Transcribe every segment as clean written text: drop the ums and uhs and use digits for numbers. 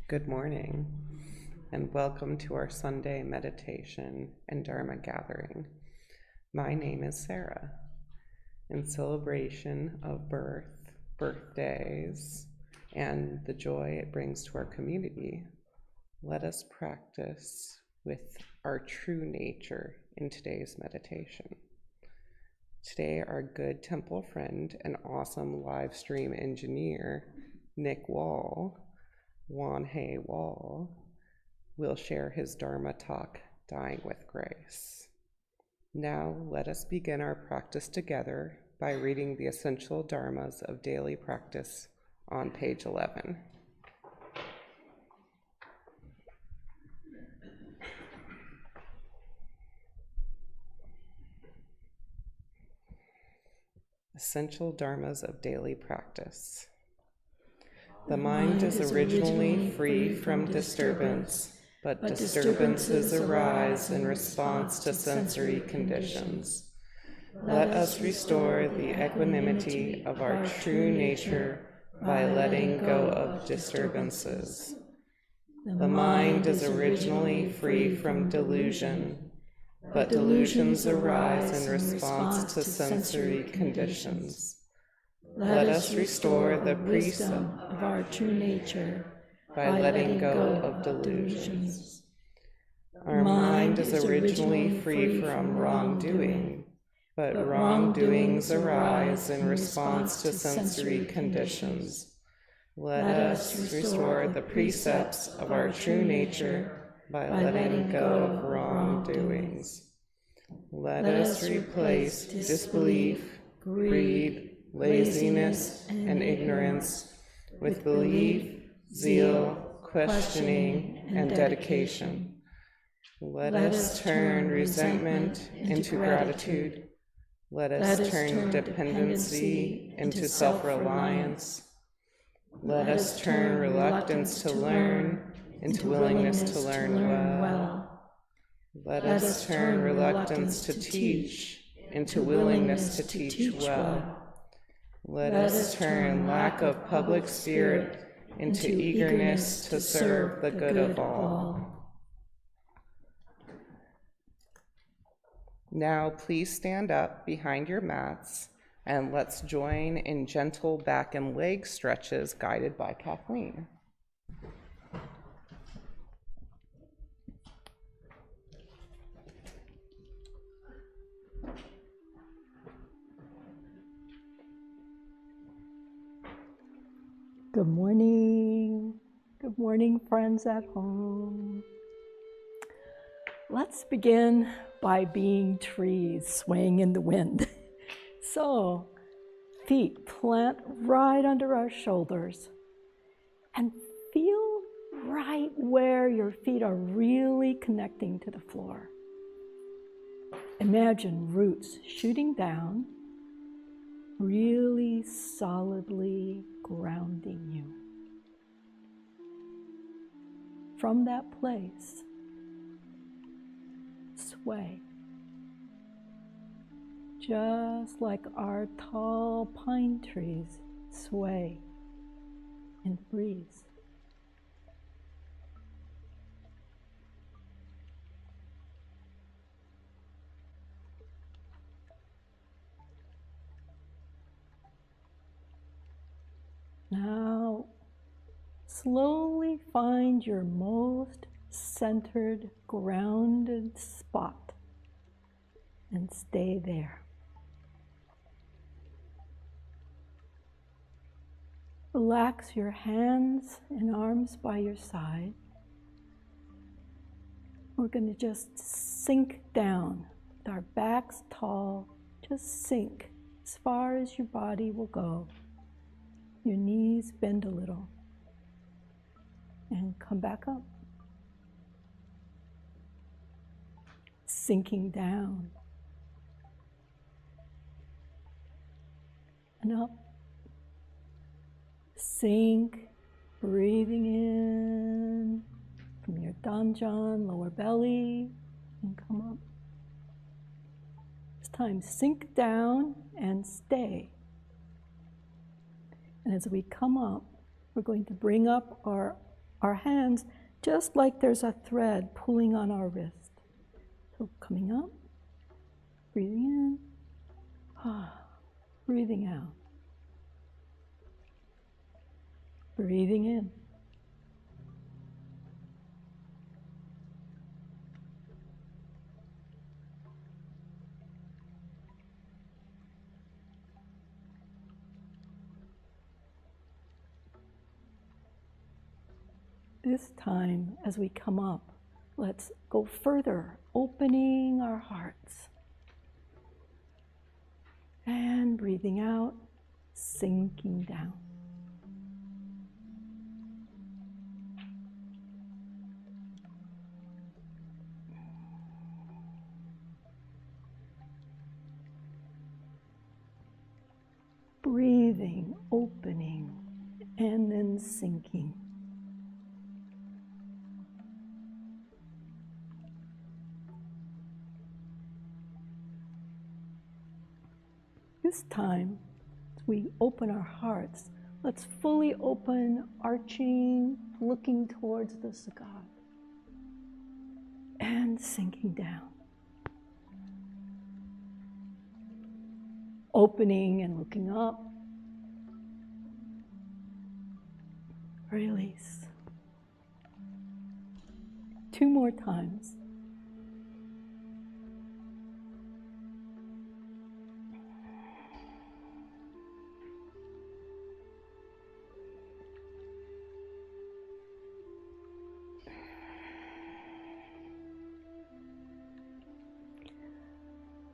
Good morning, and welcome to our Sunday meditation and Dharma gathering. My name is Sarah. In celebration of birthdays, and the joy it brings to our community, let us practice with our true nature in today's meditation. Today, our good temple friend and awesome live stream engineer, Nick Wall, will share his Dharma Talk, Dying with Grace. Now, let us begin our practice together by reading the essential dharmas of daily practice on page 11. Essential dharmas of daily practice. The mind is originally free from disturbance, but disturbances arise in response to sensory conditions. Let us restore the equanimity of our true nature by letting go of disturbances. The mind is originally free from delusion, but delusions arise in response to sensory conditions. Let us restore the precept of our true nature by letting go of delusions. Our mind is originally free from wrongdoing, but wrongdoings arise in response to sensory conditions. Let us restore the precepts of our true nature by letting go of wrongdoings. Let us replace disbelief, greed, laziness, and ignorance with belief, zeal, questioning, and dedication. Let us turn resentment into gratitude. Let us turn dependency into self-reliance. Let us turn reluctance to learn into willingness to learn well. Let us turn reluctance to teach into willingness to teach well. Let us turn lack of public spirit into eagerness to serve the good of all. Now, please stand up behind your mats and let's join in gentle back and leg stretches guided by Kathleen. Good morning. Good morning, friends at home. Let's begin by being trees swaying in the wind. So, feet plant right under our shoulders and feel right where your feet are really connecting to the floor. Imagine roots shooting down, really solidly grounding you. From that place, sway, just like our tall pine trees sway in the breeze. Now, slowly find your most centered, grounded spot and stay there. Relax your hands and arms by your side. We're going to just sink down with our backs tall. Just sink as far as your body will go. Your knees bend a little and come back up. Sinking down and up. Sink, breathing in from your danjan, lower belly, and come up. This time, sink down and stay. And as we come up, we're going to bring up our hands just like there's a thread pulling on our wrist. So coming up, breathing in, breathing out. Breathing in. This time, as we come up, let's go further, opening our hearts. And breathing out, sinking down. Breathing, opening, and then sinking. This time, as we open our hearts, let's fully open, arching, looking towards the Sagat, and sinking down. Opening and looking up. Release. 2 more times.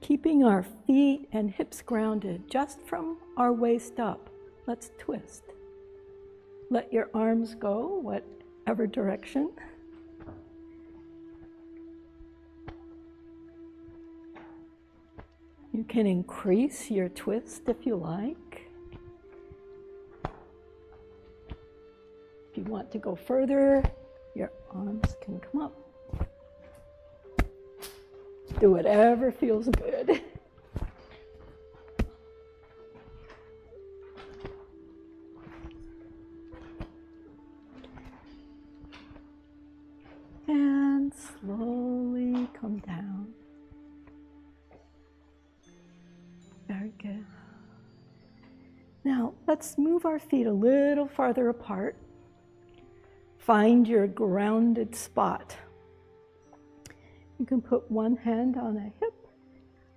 Keeping our feet and hips grounded just from our waist up, let's twist. Let your arms go whatever direction. You can increase your twist if you like. If you want to go further, your arms can come up. Do whatever feels good. And slowly come down. Very good. Now, let's move our feet a little farther apart. Find your grounded spot. You can put one hand on a hip,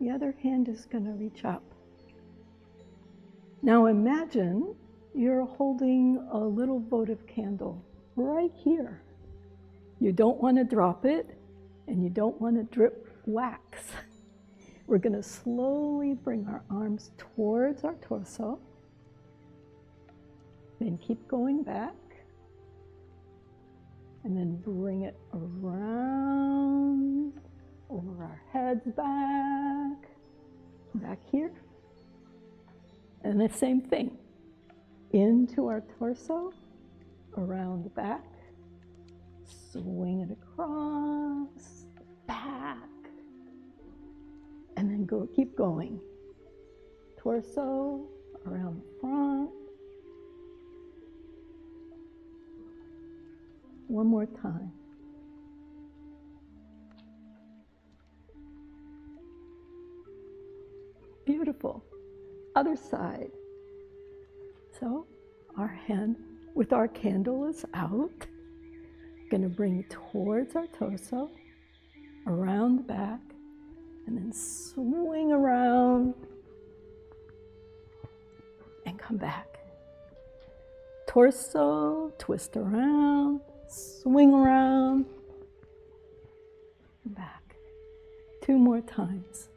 the other hand is going to reach up. Now imagine you're holding a little votive candle right here. You don't want to drop it, and you don't want to drip wax. We're going to slowly bring our arms towards our torso, then keep going back, and then bring it around, over our heads back here. And the same thing, into our torso, around the back, swing it across, back, and then keep going. Torso, around the front. One more time. Beautiful. Other side. So our hand with our candle is out. Going to bring it towards our torso, around the back, and then swing around and come back. Torso, twist around, swing around, and back. 2 more times.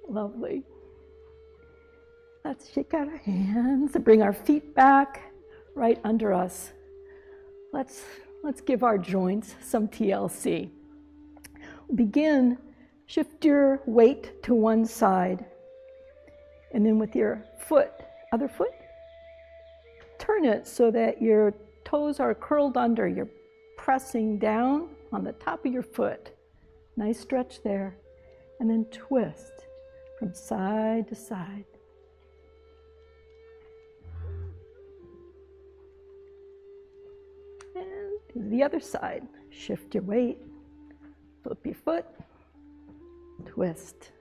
Lovely. Let's shake out our hands and bring our feet back right under us. Let's give our joints some TLC. Begin, shift your weight to one side, and then with your other foot, turn it so that your toes are curled under. You're pressing down on the top of your foot. Nice stretch there. And then twist from side to side. And do the other side. Shift your weight, flip your foot, twist.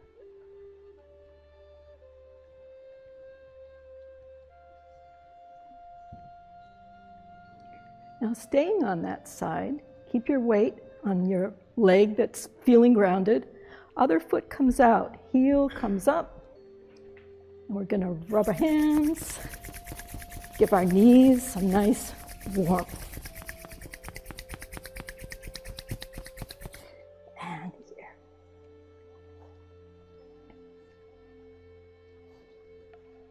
Now staying on that side, keep your weight on your leg that's feeling grounded. Other foot comes out, heel comes up. And we're gonna rub our hands, give our knees some nice warmth. And here.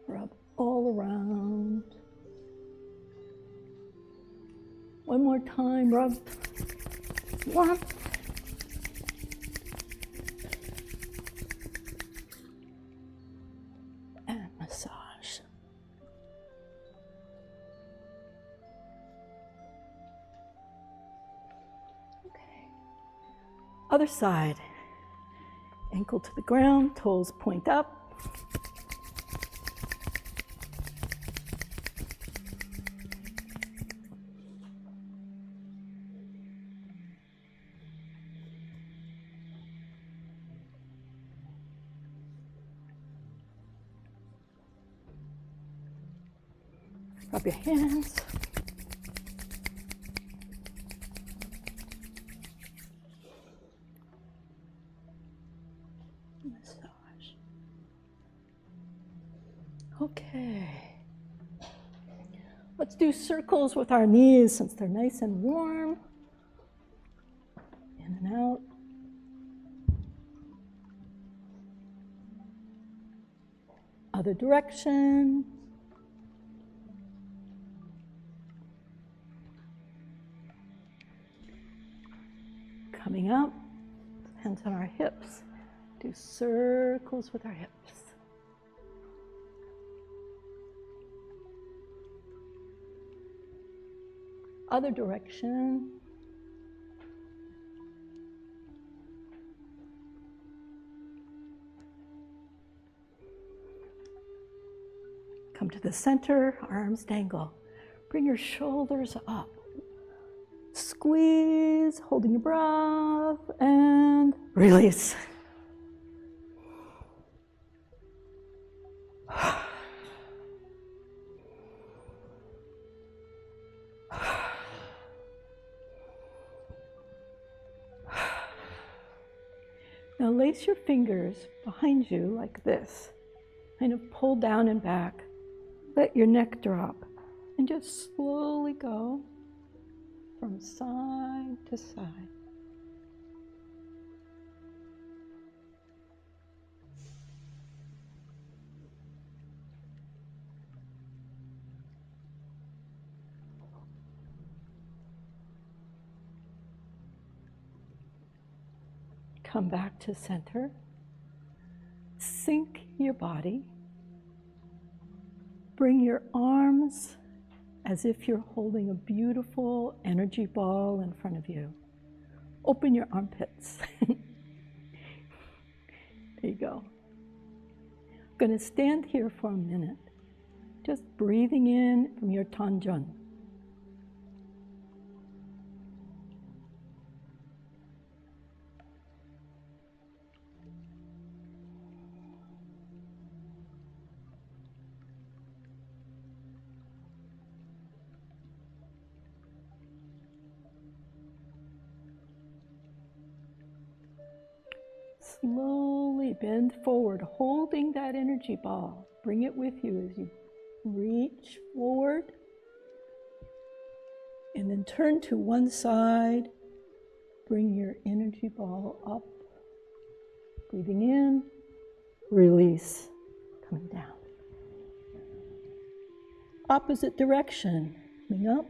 Rub all around. One more time, rub, warmth. And massage. Okay. Other side. Ankle to the ground, toes point up. Rub your hands. Massage. Okay. Let's do circles with our knees since they're nice and warm. In and out. Other direction. Coming up, hands on our hips. Do circles with our hips. Other direction. Come to the center, arms dangle. Bring your shoulders up. Squeeze, holding your breath, and release. Now lace your fingers behind you like this. Kind of pull down and back. Let your neck drop. And just slowly go from side to side. Come back to center. Sink your body. Bring your arms as if you're holding a beautiful energy ball in front of you. Open your armpits. There you go. I'm going to stand here for a minute, just breathing in from your Tanjun. Slowly bend forward, holding that energy ball. Bring it with you as you reach forward. And then turn to one side. Bring your energy ball up. Breathing in, release, coming down. Opposite direction, coming up.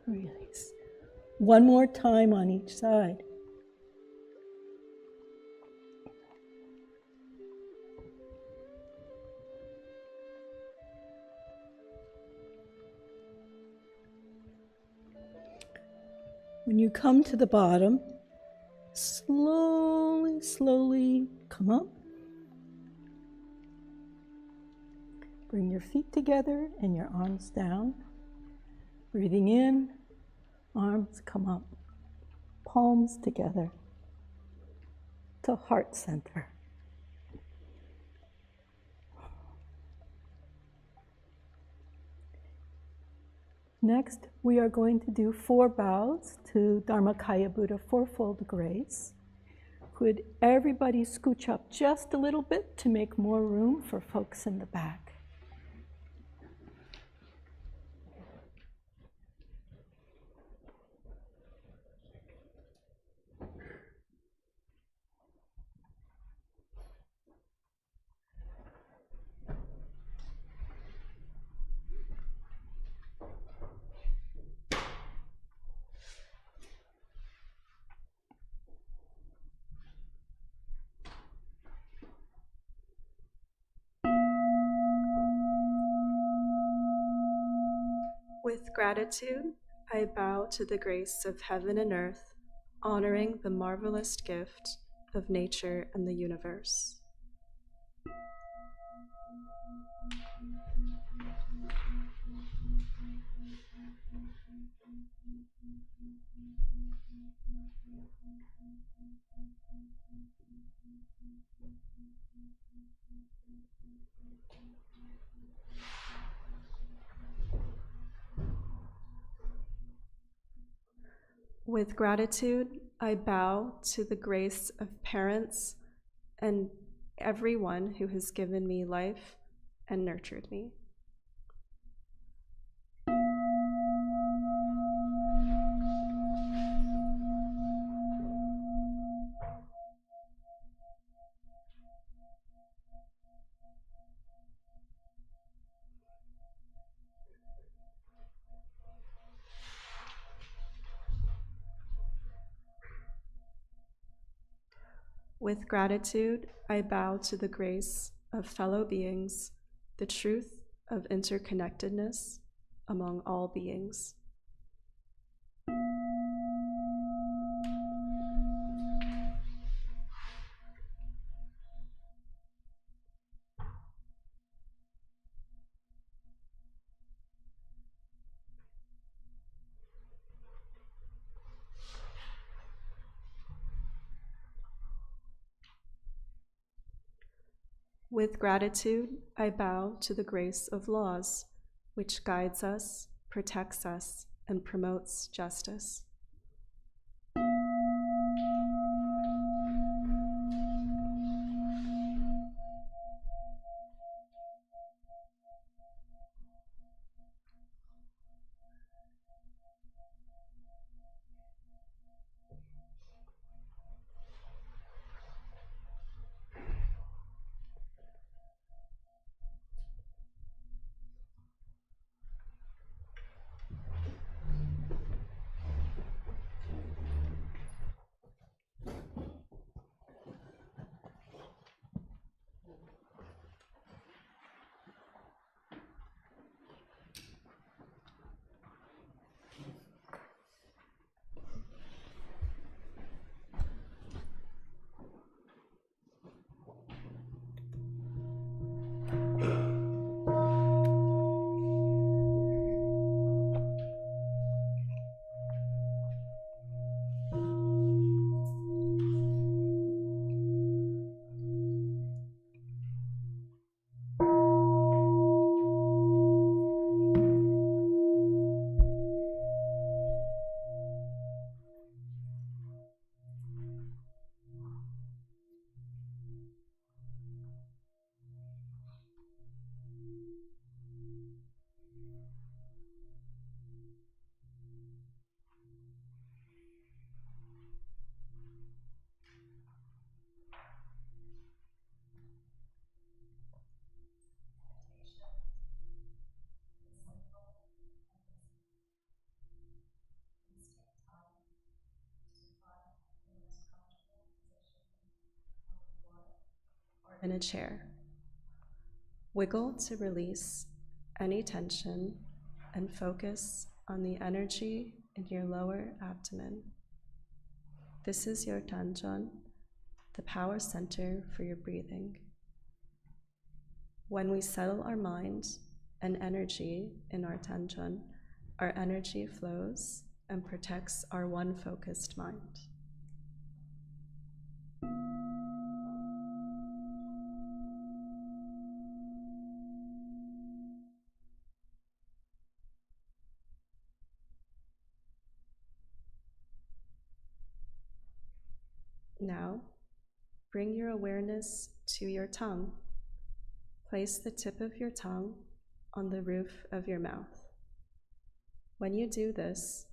Release. One more time on each side. When you come to the bottom, slowly, slowly come up. Bring your feet together and your arms down. Breathing in, arms come up. Palms together to heart center. Next, we are going to do 4 bows to Dharmakaya Buddha Fourfold Grace. Could everybody scooch up just a little bit to make more room for folks in the back? With gratitude, I bow to the grace of heaven and earth, honoring the marvelous gift of nature and the universe. With gratitude, I bow to the grace of parents and everyone who has given me life and nurtured me. With gratitude, I bow to the grace of fellow beings, the truth of interconnectedness among all beings. With gratitude, I bow to the grace of laws, which guides us, protects us, and promotes justice. In a chair. Wiggle to release any tension and focus on the energy in your lower abdomen. This is your Danjon, the power center for your breathing. When we settle our mind and energy in our Danjon, our energy flows and protects our one-focused mind. Now, bring your awareness to your tongue. Place the tip of your tongue on the roof of your mouth. When you do this,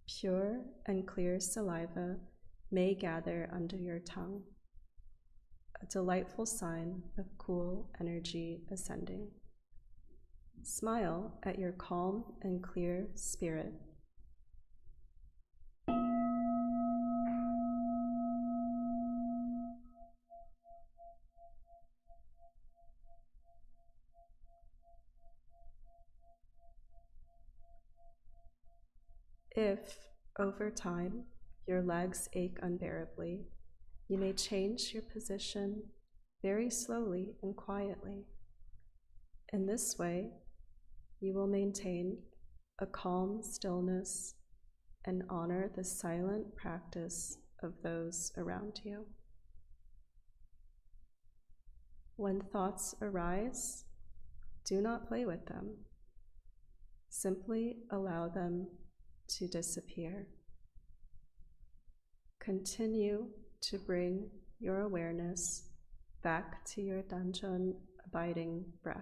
pure and clear saliva may gather under your tongue, a delightful sign of cool energy ascending. Smile at your calm and clear spirit. If, over time, your legs ache unbearably, you may change your position very slowly and quietly. In this way, you will maintain a calm stillness and honor the silent practice of those around you. When thoughts arise, do not play with them. Simply allow them to disappear. Continue to bring your awareness back to your Danjon abiding breath.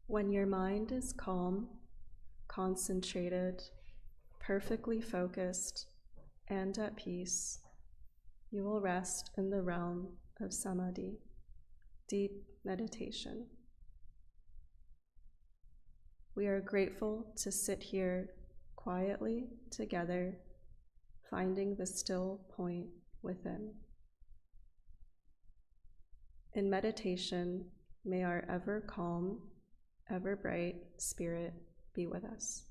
When your mind is calm, concentrated, perfectly focused, and at peace, you will rest in the realm of samadhi, deep meditation. We are grateful to sit here quietly together, finding the still point within. In meditation, may our ever calm, ever bright spirit be with us.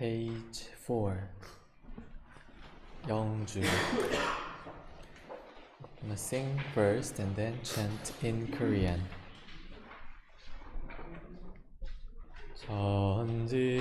page 4. 영주. I'm gonna sing first and then chant in Korean. 천지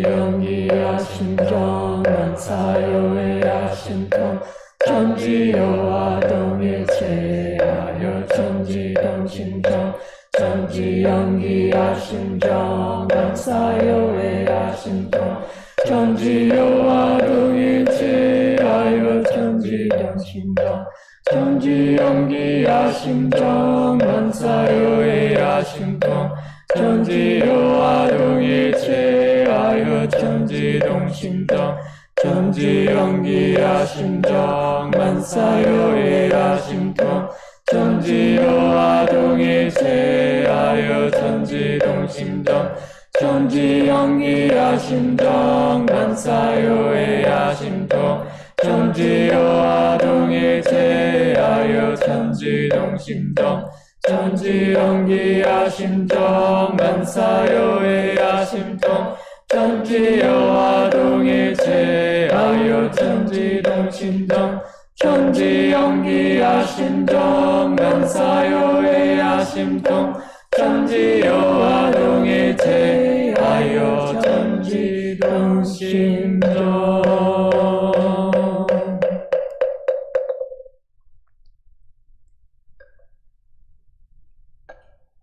영기야 심정 만사요에 아심통 천지여와 동일체 하여 천지 동심정 천지연기야 심정 만사요야 심통 천지여와 동일체 하여 천지 동심정 천지연기야 심정 만사요야 심통 천지여와 동일체 하여 천지 동심정 천지연기야 심정 만사요야 심통 천지여와 동일체 하여 천지 동심정 천지연기야 심정 만사요야 심통 천지여와 동일체 하여 천지 동심정 천지연기야 심정 만사요야 심통 천지여와 동일체 하여 천지 동심정 천지연기야 심정 만사요야 심통 천지여와 동일체 하여 천지 동심정 천지연기야 심정 만사요야 심통 천지여와 동일체 하여 천지 동심정.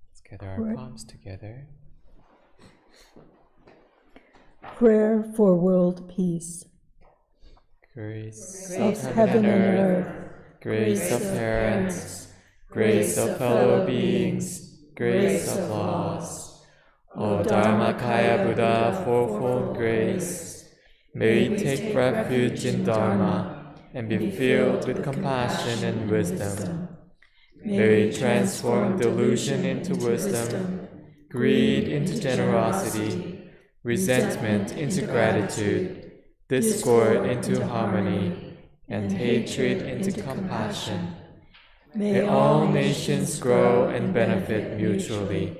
Let's gather our palms together. Prayer for world peace. Grace Of heaven and earth, grace of parents, grace of fellow beings, grace of laws. O Dharmakaya Buddha, fourfold grace, may we take refuge in Dharma and be filled with compassion and wisdom. May we transform delusion into wisdom, greed into generosity, resentment into gratitude, discord into harmony, and hatred into compassion. May all nations grow and benefit mutually.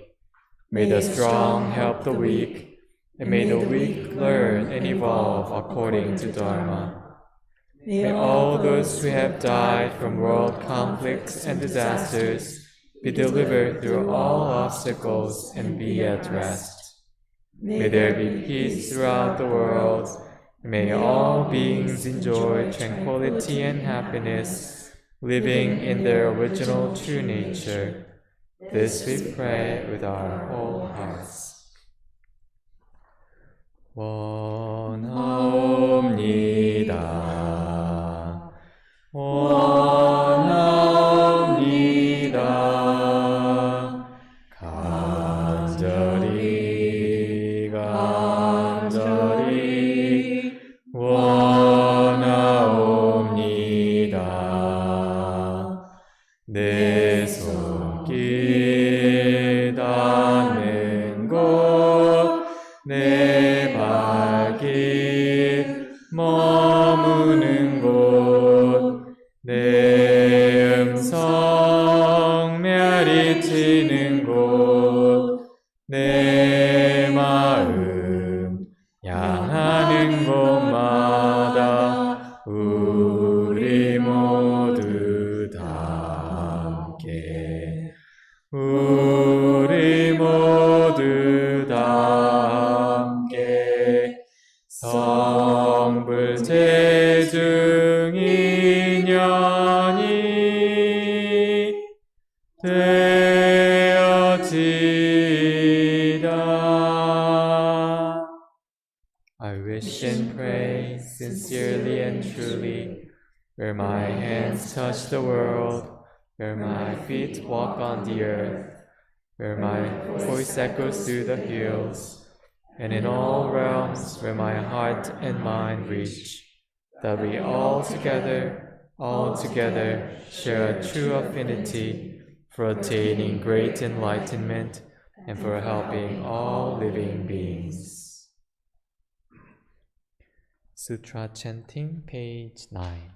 May the strong help the weak, and may the weak learn and evolve according to Dharma. May all those who have died from world conflicts and disasters be delivered through all obstacles and be at rest. May there be peace throughout the world. May all beings enjoy tranquility and happiness, living in their original true nature. This we pray with our whole hearts. 원하옵니다. 원하옵니다. 간절히 간절히 원하옵니다. 내 손길 닿는 곳, 내 발길 머무는 곳, 내 음성 메아리치는 곳, 내 마음 향하는 곳마다 우리 모두 다 함께, 우리 모두 다 함께 성불체중 인연이 되어지라. I wish and pray sincerely and truly, where my hands touch the world, where my feet walk on the earth, where my voice echoes through the hills, and in all realms where my heart and mind reach, that we all together share a true affinity for attaining great enlightenment and for helping all living beings. Sutra Chanting, page 9.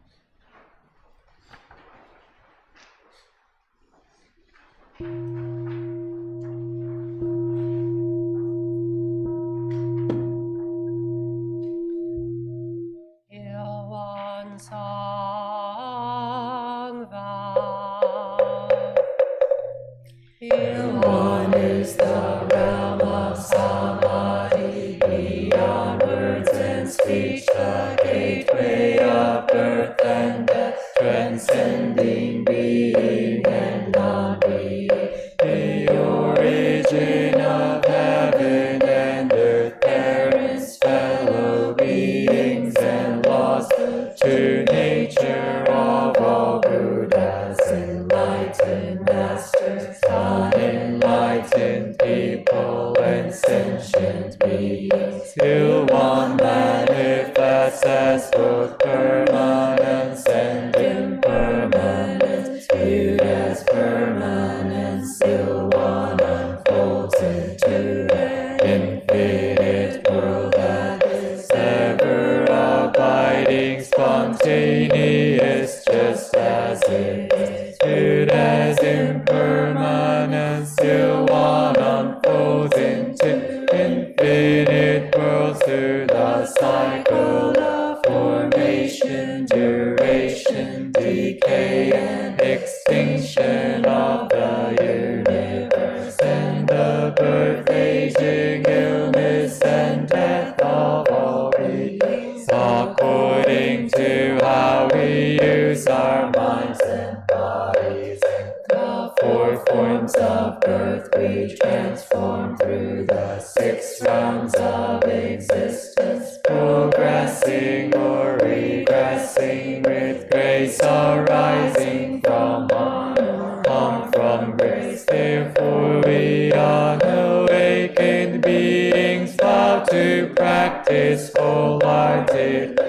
One is the realm of samadhi, beyond words and speech, the gateway of birth and death, transcending being and non-being, the origin of heaven and earth, parents, fellow beings, and lost the true nature of all Buddhas, enlightened masters, unenlightened people, and sentient beings, till one manifests as both permanence and impermanence, viewed as permanence, till one unfolds into an infinite world that is ever abiding, spontaneous, just as it is, viewed as impermanence, till one unfolds into infinite worlds through the cycle of formation, duration, decay, and extinction of the universe, and the birth, aging, illness, and death of all beings, according to how we use our minds and bodies. And the 4 forms of birth we transform through the 6 rounds of existence, progressing or regressing, with grace arising from on, or come from grace. Therefore we unawakened beings vow to practice wholehearted,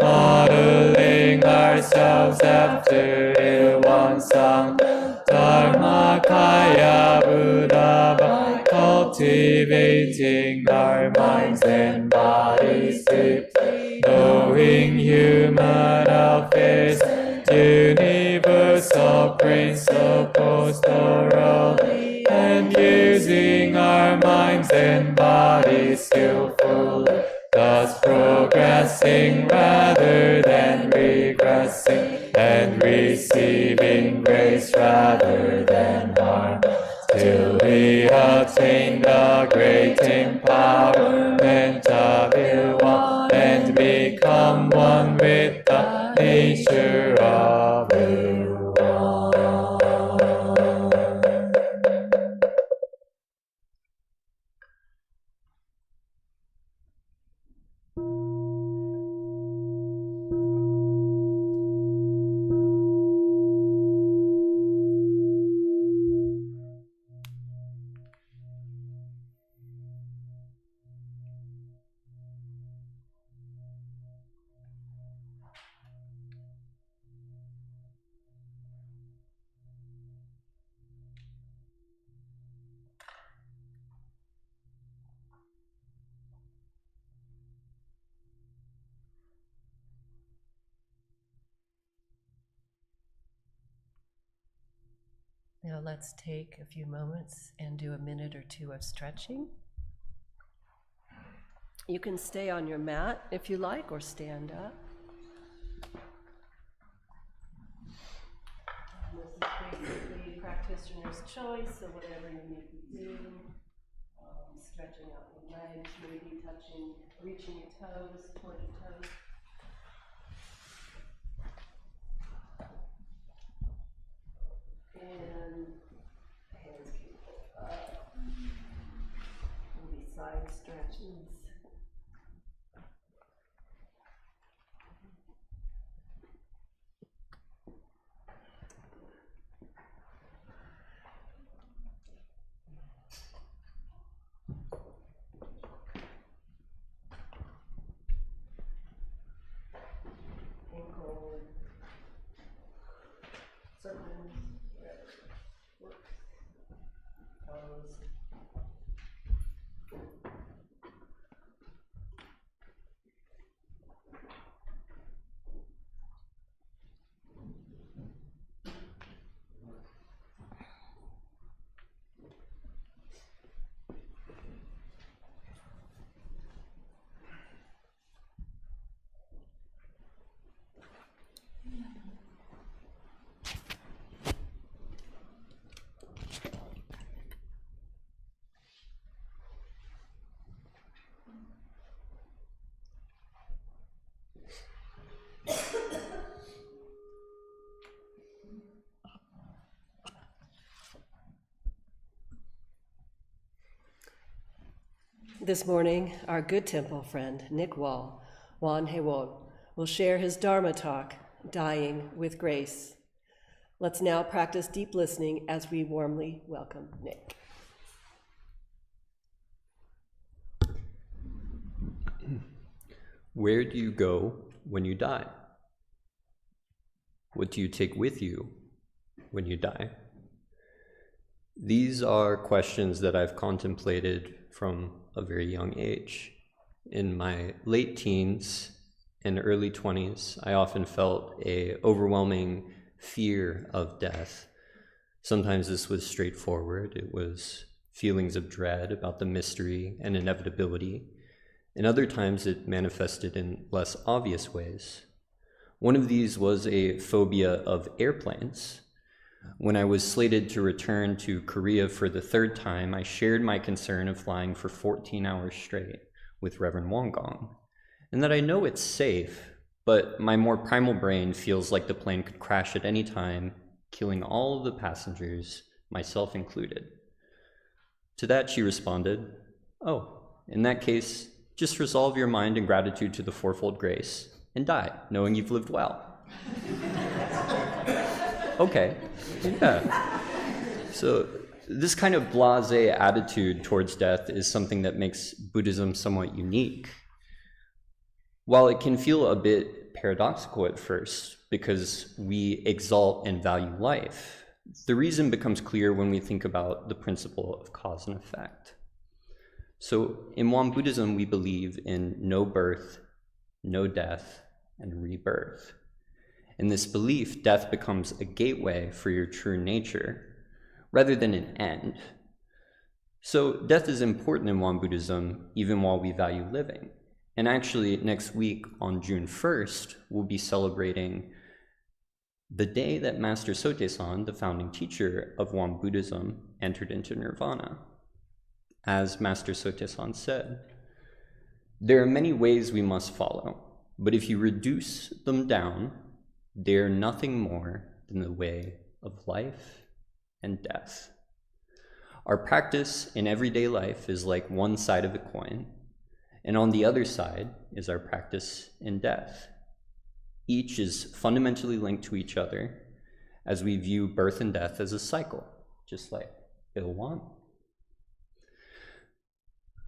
modeling ourselves after Il Sang Dharma Kaya Buddha, by cultivating our minds and bodies deeply, knowing human affairs and universal principles thoroughly, and using our minds and bodies skillfully, thus progressing rather than regressing, and receiving grace rather than harm, till we attain the great empowerment of Il, and become one with the nature of Il. Now let's take a few moments and do a minute or two of stretching. You can stay on your mat if you like, or stand up. And this is basically practitioner's choice, so whatever you may be doing, stretching out your legs, maybe touching, reaching your toes, pointed toes. And hands can go up. Maybe side stretches. pose. This morning, our good temple friend, Nick Wall, Won will share his Dharma Talk, Dying with Grace. Let's now practice deep listening as we warmly welcome Nick. Where do you go when you die? What do you take with you when you die? These are questions that I've contemplated from a very young age. In my late teens and early 20s, I often felt an overwhelming fear of death. Sometimes this was straightforward. It was feelings of dread about the mystery and inevitability. And other times it manifested in less obvious ways. One of these was a phobia of airplanes. When I was slated to return to Korea for the third time, I shared my concern of flying for 14 hours straight with Reverend Won Gong, and that I know it's safe, but my more primal brain feels like the plane could crash at any time, killing all of the passengers, myself included. To that she responded, "Oh, in that case, just resolve your mind in gratitude to the fourfold grace and die, knowing you've lived well." Okay, yeah. So this kind of blasé attitude towards death is something that makes Buddhism somewhat unique. While it can feel a bit paradoxical at first because we exalt and value life, the reason becomes clear when we think about the principle of cause and effect. So in Won Buddhism, we believe in no birth, no death, and rebirth. In this belief, death becomes a gateway for your true nature, rather than an end. So death is important in Won Buddhism, even while we value living. And actually, next week on June 1st, we'll be celebrating the day that Master Sotaesan, the founding teacher of Won Buddhism, entered into nirvana. As Master Sotaesan said, there are many ways we must follow, but if you reduce them down, they are nothing more than the way of life and death. Our practice in everyday life is like one side of a coin, and on the other side is our practice in death. Each is fundamentally linked to each other as we view birth and death as a cycle, just like Il-Wan.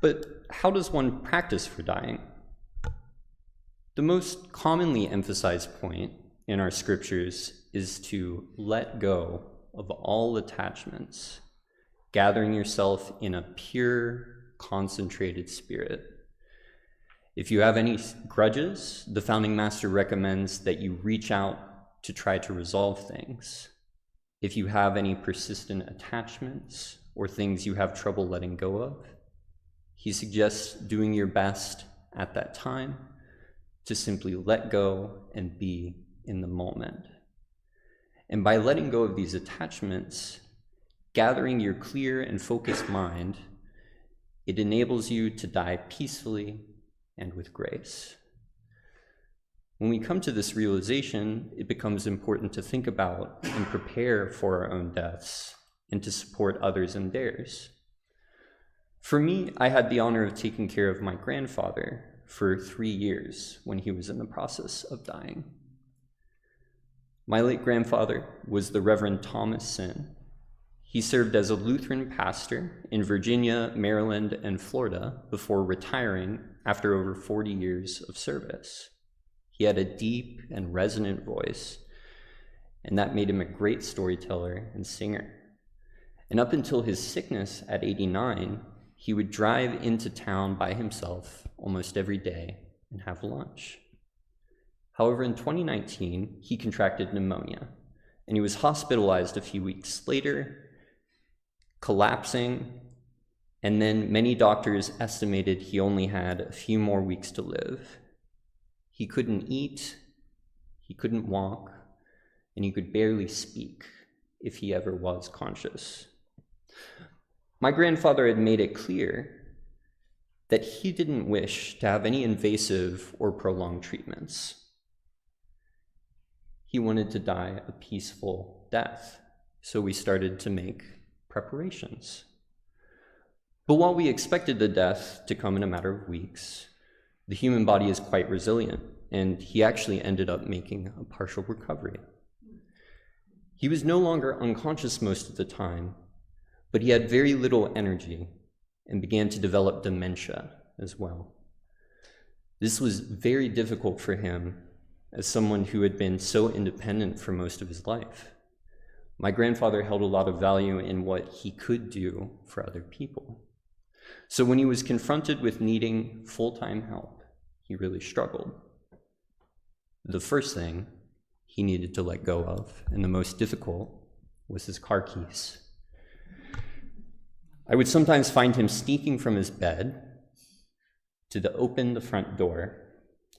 But how does one practice for dying? The most commonly emphasized point in our scriptures is to let go of all attachments, gathering yourself in a pure, concentrated spirit. If you have any grudges, the founding master recommends that you reach out to try to resolve things. If you have any persistent attachments or things you have trouble letting go of, he suggests doing your best at that time to simply let go and be in the moment. And by letting go of these attachments, gathering your clear and focused mind, it enables you to die peacefully and with grace. When we come to this realization, it becomes important to think about and prepare for our own deaths and to support others in theirs. For me, I had the honor of taking care of my grandfather for 3 years when he was in the process of dying. My late grandfather was the Reverend Thomas Sin. He served as a Lutheran pastor in Virginia, Maryland, and Florida before retiring after over 40 years of service. He had a deep and resonant voice, and that made him a great storyteller and singer. And up until his sickness at 89, he would drive into town by himself almost every day and have lunch. However, in 2019, he contracted pneumonia, and he was hospitalized a few weeks later, collapsing, and then many doctors estimated he only had a few more weeks to live. He couldn't eat, he couldn't walk, and he could barely speak if he ever was conscious. My grandfather had made it clear that he didn't wish to have any invasive or prolonged treatments. He wanted to die a peaceful death, so we started to make preparations. But while we expected the death to come in a matter of weeks, the human body is quite resilient, and he actually ended up making a partial recovery. He was no longer unconscious most of the time, but he had very little energy and began to develop dementia as well. This was very difficult for him as someone who had been so independent for most of his life. My grandfather held a lot of value in what he could do for other people. So when he was confronted with needing full-time help, he really struggled. The first thing he needed to let go of, and the most difficult, was his car keys. I would sometimes find him sneaking from his bed to open the front door.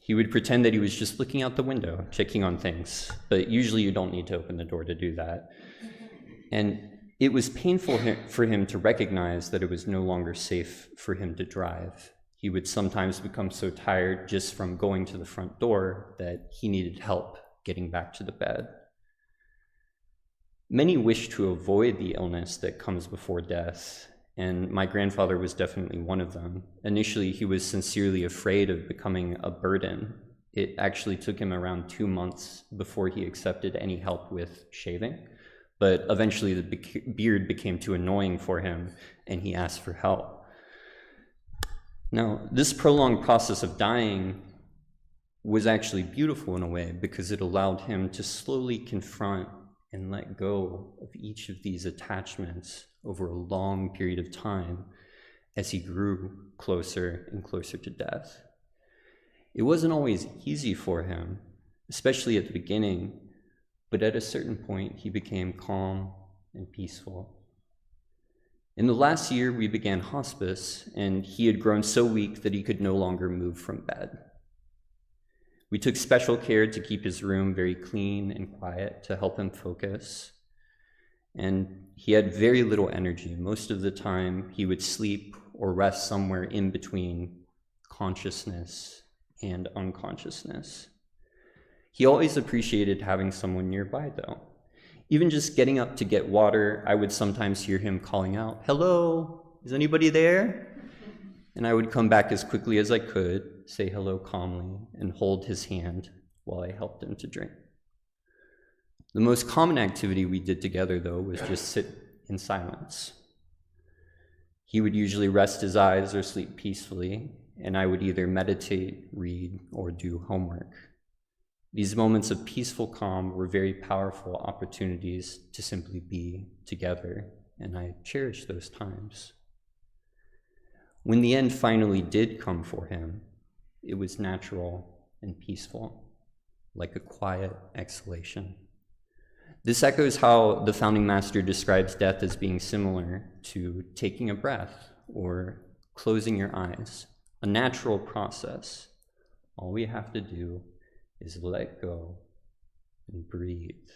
He would pretend that he was just looking out the window, checking on things, but usually you don't need to open the door to do that. And it was painful for him to recognize that it was no longer safe for him to drive. He would sometimes become so tired just from going to the front door that he needed help getting back to the bed. Many wish to avoid the illness that comes before death, and my grandfather was definitely one of them. Initially, he was sincerely afraid of becoming a burden. It actually took him around 2 months before he accepted any help with shaving, but eventually the beard became too annoying for him, and he asked for help. Now, this prolonged process of dying was actually beautiful in a way because it allowed him to slowly confront and let go of each of these attachments over a long period of time as he grew closer and closer to death. It wasn't always easy for him, especially at the beginning, but at a certain point he became calm and peaceful. In the last year, we began hospice, and he had grown so weak that he could no longer move from bed. We took special care to keep his room very clean and quiet to help him focus. And he had very little energy. Most of the time, he would sleep or rest somewhere in between consciousness and unconsciousness. He always appreciated having someone nearby, though. Even just getting up to get water, I would sometimes hear him calling out, "Hello, is anybody there?" And I would come back as quickly as I could, say hello calmly, and hold his hand while I helped him to drink. The most common activity we did together, though, was just sit in silence. He would usually rest his eyes or sleep peacefully, and I would either meditate, read, or do homework. These moments of peaceful calm were very powerful opportunities to simply be together, and I cherish those times. When the end finally did come for him, it was natural and peaceful, like a quiet exhalation. This echoes how the founding master describes death as being similar to taking a breath or closing your eyes, a natural process. All we have to do is let go and breathe.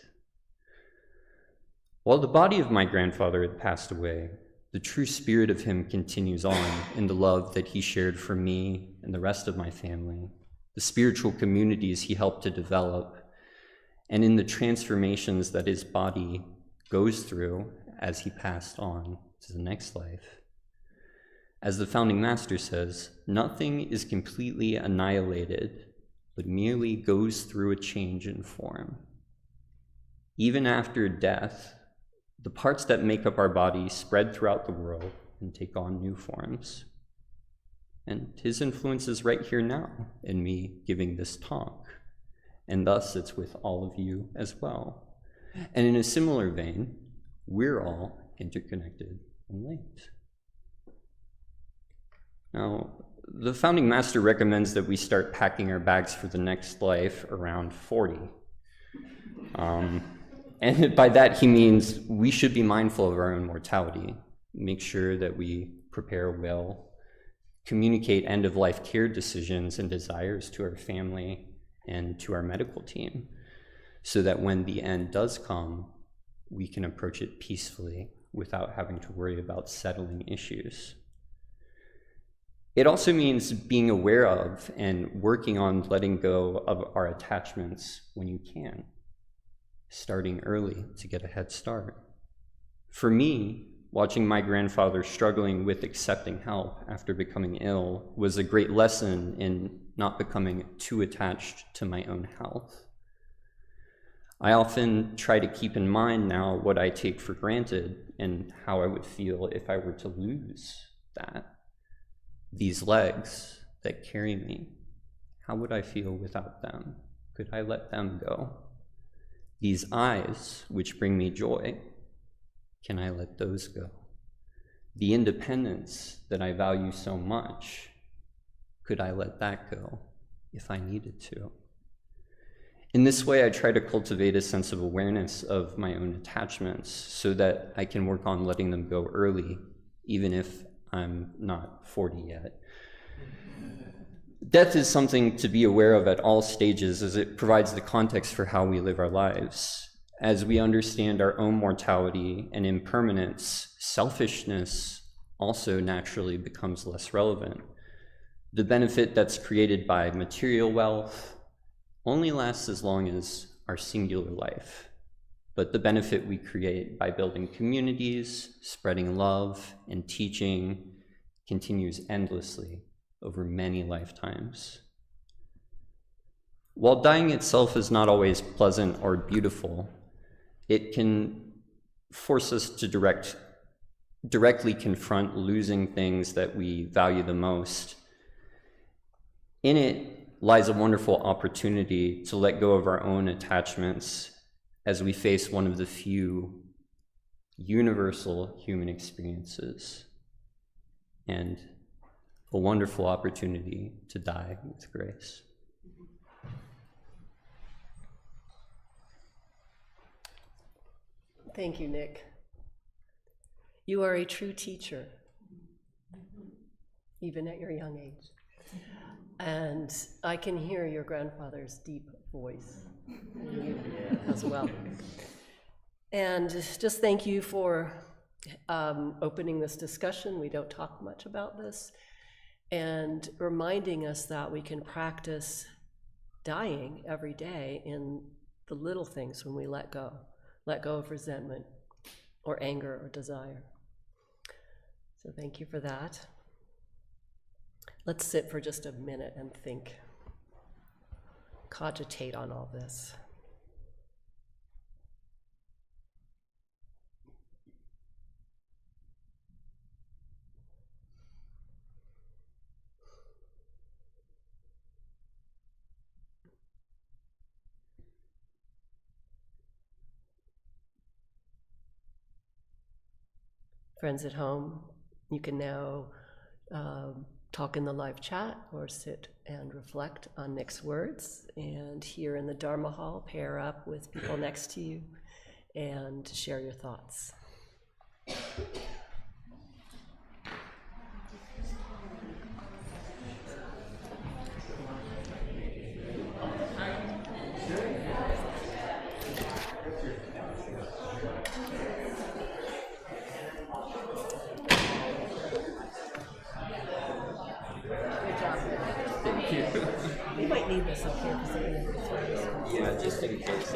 While the body of my grandfather had passed away, the true spirit of him continues on in the love that he shared for me and the rest of my family, the spiritual communities he helped to develop, and in the transformations that his body goes through as he passed on to the next life. As the founding master says, nothing is completely annihilated, but merely goes through a change in form. Even after death, the parts that make up our body spread throughout the world and take on new forms. And his influence is right here now in me giving this talk, and thus it's with all of you as well. And in a similar vein, we're all interconnected and linked. Now, the founding master recommends that we start packing our bags for the next life around 40. And by that, he means we should be mindful of our own mortality, make sure that we prepare well, communicate end-of-life care decisions and desires to our family and to our medical team, so that when the end does come, we can approach it peacefully without having to worry about settling issues. It also means being aware of and working on letting go of our attachments when you can, starting early to get a head start. For me, watching my grandfather struggling with accepting help after becoming ill was a great lesson in not becoming too attached to my own health. I often try to keep in mind now what I take for granted and how I would feel if I were to lose that. These legs that carry me, how would I feel without them? Could I let them go? These eyes which bring me joy, can I let those go? The independence that I value so much, could I let that go if I needed to? In this way, I try to cultivate a sense of awareness of my own attachments so that I can work on letting them go early, even if I'm not 40 yet. Death is something to be aware of at all stages, as it provides the context for how we live our lives. As we understand our own mortality and impermanence, selfishness also naturally becomes less relevant. The benefit that's created by material wealth only lasts as long as our singular life, but the benefit we create by building communities, spreading love, and teaching continues endlessly over many lifetimes. While dying itself is not always pleasant or beautiful, it can force us to directly confront losing things that we value the most. In it lies a wonderful opportunity to let go of our own attachments as we face one of the few universal human experiences, and a wonderful opportunity to die with grace. Thank you, Nick. You are a true teacher, even at your young age. And I can hear your grandfather's deep voice in you as well. And just thank you for opening this discussion. We don't talk much about this. And reminding us that we can practice dying every day in the little things when we let go of resentment or anger or desire. So thank you for that. Let's sit for just a minute and think, cogitate on all this. Friends at home, you can now talk in the live chat or sit and reflect on Nick's words. And here in the Dharma Hall, pair up with people next to you and share your thoughts. We might need this up here because we're going to Yeah, just in case.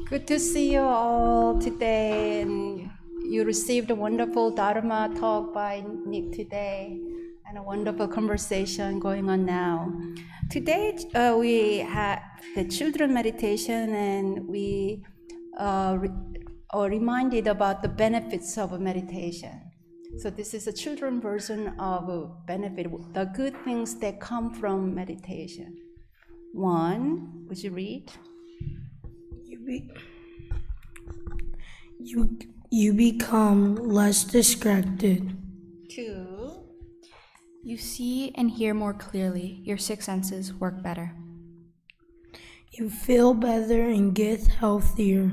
Good to see you all today, and you received a wonderful Dharma talk by Nick today, and a wonderful conversation going on now. Today we had the children meditation, and we are reminded about the benefits of meditation. So this is a children version of a benefit, the good things that come from meditation. One, would you read? You become less distracted. 2, You see and hear more clearly. Your 6 senses work better. You feel better and get healthier.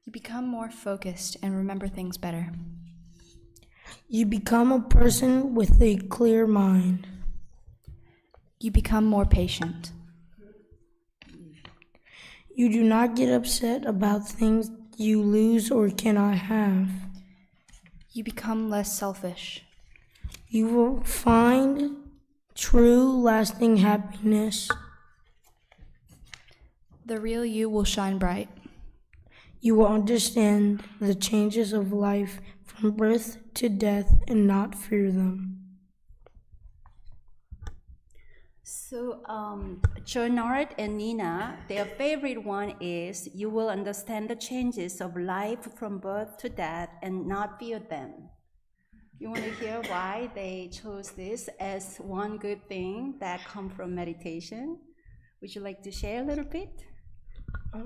You become more focused and remember things better. You become a person with a clear mind. You become more patient. You do not get upset about things you lose or cannot have. You become less selfish. You will find true, lasting happiness. The real you will shine bright. You will understand the changes of life from birth to death and not fear them. So, Jonard and Nina, their favorite one is you will understand the changes of life from birth to death and not fear them. You want to hear why they chose this as one good thing that comes from meditation? Would you like to share a little bit? I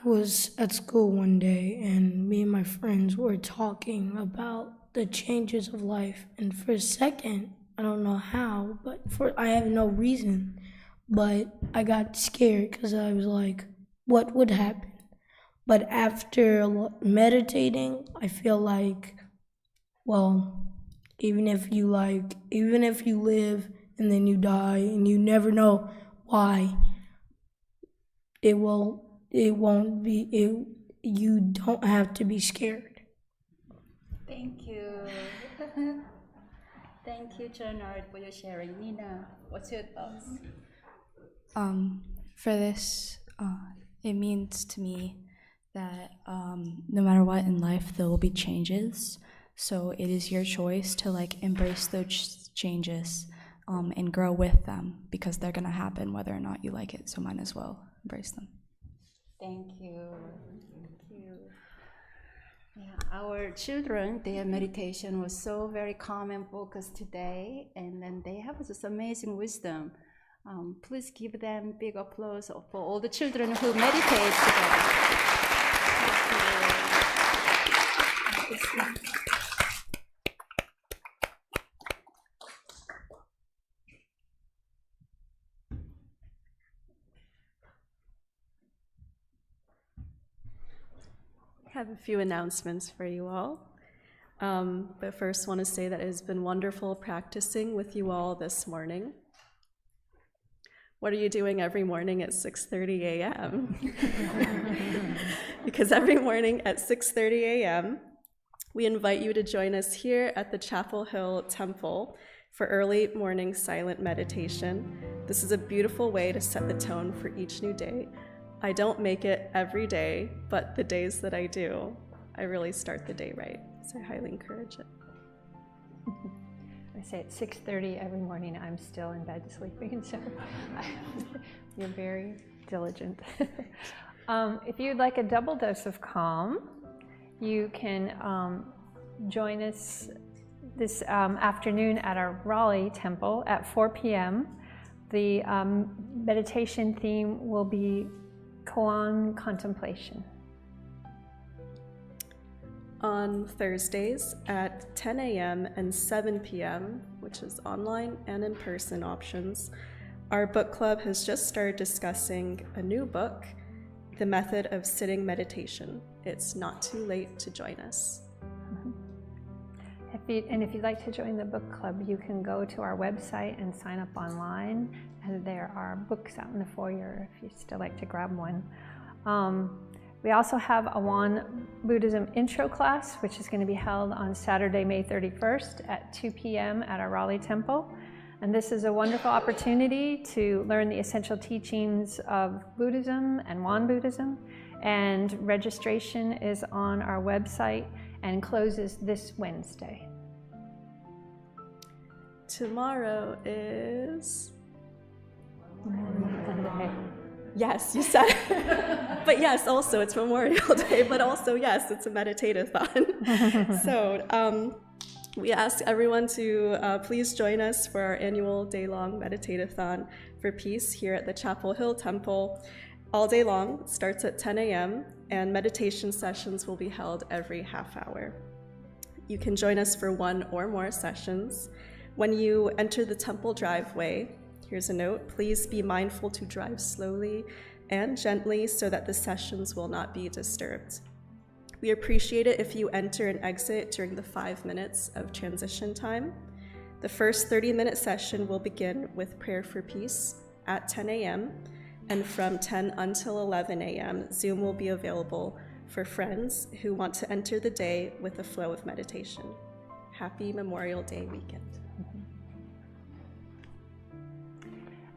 was at school one day and me and my friends were talking about the changes of life, and for a second, I don't know how, but I have no reason, but I got scared because I was like, what would happen? But after meditating, I feel like, well, even if you live and then you die and you never know why, you don't have to be scared. Thank you. Thank you, Jonard, for your sharing. Nina, what's your thoughts? For this, it means to me that no matter what in life, there will be changes. So it is your choice to like embrace those changes and grow with them, because they're going to happen whether or not you like it. So might as well embrace them. Thank you. Thank you. Yeah, our children, their meditation was so very calm and focused today, and then they have this amazing wisdom. Please give them big applause for all the children who meditate today. Thank you. I have a few announcements for you all. But first, want to say that it has been wonderful practicing with you all this morning. What are you doing every morning at 6:30 a.m.? Because every morning at 6:30 a.m., we invite you to join us here at the Chapel Hill Temple for early morning silent meditation. This is a beautiful way to set the tone for each new day. I don't make it every day, but the days that I do, I really start the day right. So I highly encourage it. I say at 6:30 every morning, I'm still in bed sleeping, so you're very diligent. If you'd like a double dose of calm, you can join us this afternoon at our Raleigh temple at 4 p.m. The meditation theme will be koan contemplation. On Thursdays at 10 a.m. and 7 p.m., which is online and in-person options, our book club has just started discussing a new book, The Method of Sitting Meditation. It's not too late to join us. If you'd like to join the book club, you can go to our website and sign up online, and there are books out in the foyer if you'd still like to grab one. We also have a Won Buddhism intro class, which is going to be held on Saturday, May 31st at 2 p.m. at our Raleigh temple. And this is a wonderful opportunity to learn the essential teachings of Buddhism and Won Buddhism. And registration is on our website and closes this Wednesday. Tomorrow is... Monday. Yes, you said it. But yes, also it's Memorial Day, but also yes, it's a meditative-thon. So we ask everyone to please join us for our annual day-long meditative-thon for peace here at the Chapel Hill Temple. All day long, starts at 10 a.m., and meditation sessions will be held every half hour. You can join us for one or more sessions. When you enter the temple driveway, here's a note, please be mindful to drive slowly and gently so that the sessions will not be disturbed. We appreciate it if you enter and exit during the 5 minutes of transition time. The first 30-minute session will begin with prayer for peace at 10 a.m., and from 10 until 11 a.m., Zoom will be available for friends who want to enter the day with a flow of meditation. Happy Memorial Day weekend.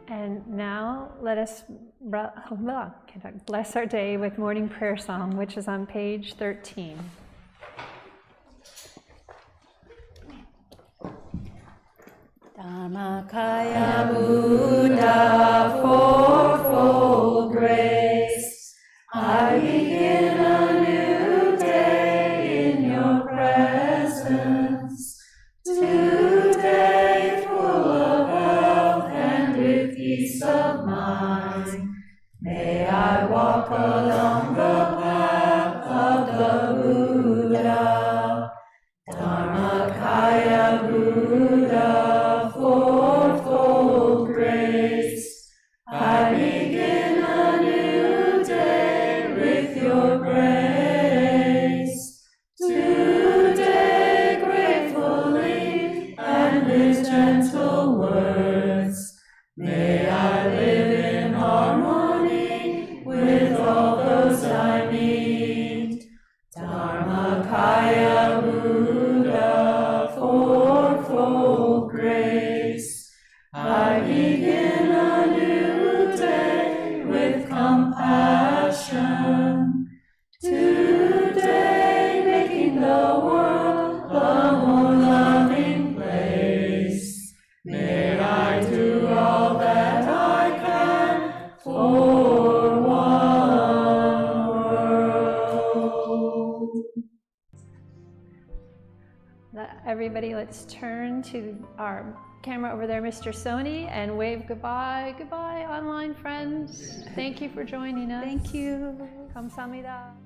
And now let us bless our day with morning prayer song, which is on page 13. Dharmakaya Buddha, fourfold grace, I begin a new day in your presence. Today full of health and with peace of mind, may I walk along the path of the Buddha. Dharmakaya Buddha, fourfold grace, I begin a new day with your grace. Today gratefully and with gentle words, may I live in harmony with all those I meet. Dharmakaya Buddha, fourfold grace, I begin a new day with compassion. Today making the world a let's turn to our camera over there, Mr. Sony, and wave goodbye. Goodbye, online friends. Thank you for joining us. Thank you. Kamsahamnida.